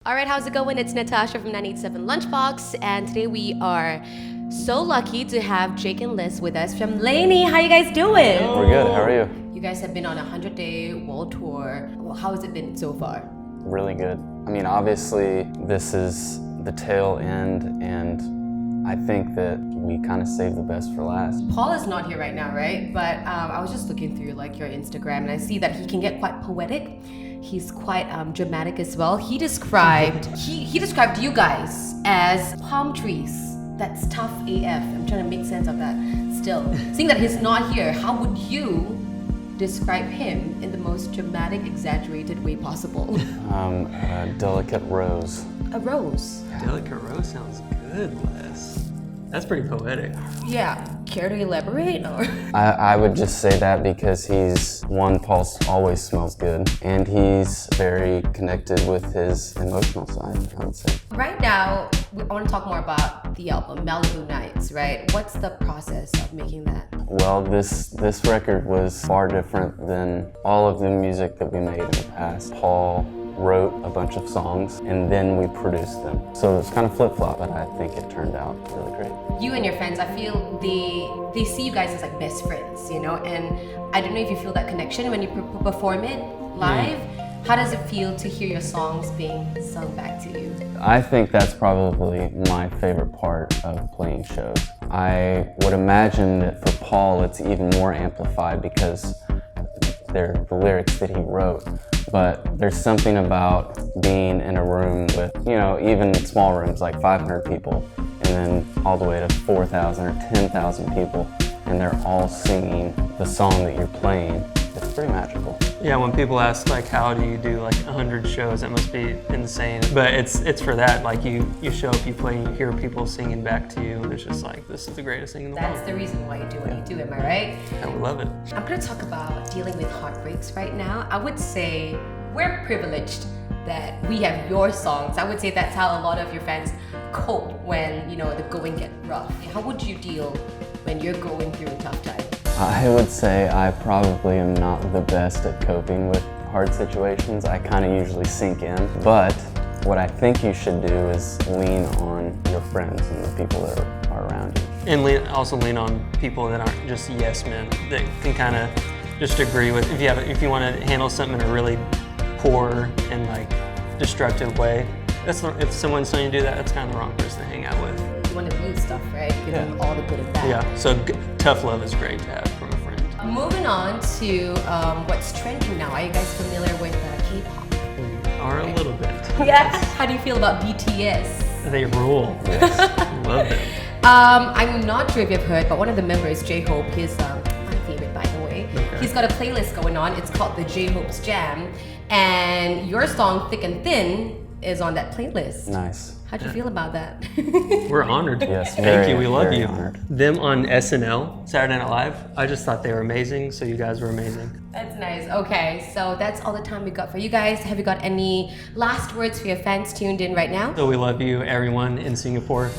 All right, how's it going? It's Natasha from 987 Lunchbox, and today we are so lucky to have Jake and Liz with us from LANY. How you guys doing? We're good. How are you? You guys have been on a 100-day world tour. Well, how has it been so far? Really good. I mean, obviously, this is the tail end, and I think that we kind of saved the best for last. Paul is not here right now, right? But I was just looking through like your Instagram, and I see that he can get quite poetic. He's quite dramatic as well. He described you guys as palm trees. That's tough AF. I'm trying to make sense of that still. Seeing that he's not here, how would you describe him in the most dramatic, exaggerated way possible? A delicate rose. A rose. Delicate rose sounds good, Les. That's pretty poetic. Yeah. Care to elaborate? Or? I would just say that because Paul always smells good, and he's very connected with his emotional side, I would say. Right now, I want to talk more about the album, Malibu Nights, right? What's the process of making that? Well, this record was far different than all of the music that we made in the past. Paul wrote a bunch of songs and then we produced them. So it was kind of flip-flop, but I think it turned out really great. You and your friends, I feel they see you guys as like best friends, you know? And I don't know if you feel that connection when you perform it live. How does it feel to hear your songs being sung back to you? I think that's probably my favorite part of playing shows. I would imagine that for Paul it's even more amplified because they're the lyrics that he wrote. But there's something about being in a room with, even small rooms like 500 people, and then all the way to 4,000 or 10,000 people, and they're all singing the song that you're playing. It's pretty magical. Yeah, when people ask like, how do you do like 100 shows, that must be insane. But it's for that, like you show up, you play, you hear people singing back to you, and it's just like, this is the greatest thing in the world. That's the reason why you do what you do, am I right? I love it. I'm gonna talk about dealing with heartbreaks right now. I would say we're privileged that we have your songs. I would say that's how a lot of your fans cope when, the going gets rough. How would you deal when you're going through a tough time? I would say I probably am not the best at coping with hard situations. I kind of usually sink in, but what I think you should do is lean on your friends and the people that are around you. And also lean on people that aren't just yes men, that can kind of just agree with, if you want to handle something in a really poor and like destructive way, if someone's telling you to do that, that's kind of the wrong person to hang out with. You want to glue stuff, right? Give them all the good and bad. Yeah, so tough love is great to have from a friend. Moving on to what's trending now. Are you guys familiar with K-pop? Or a little bit. Yeah. How do you feel about BTS? They rule. Yes. Love them. I'm not sure if you've heard, but one of the members, J-Hope, he's my favorite by the way. Okay. He's got a playlist going on. It's called the J-Hope's Jam. And your song, Thick and Thin, is on that playlist. Nice. How'd you feel about that? We're honored. Yes, Thank you, we love you. Honored. Them on SNL, Saturday Night Live, I just thought they were amazing, so you guys were amazing. That's nice. Okay, so that's all the time we got for you guys. Have you got any last words for your fans tuned in right now? So we love you, everyone in Singapore.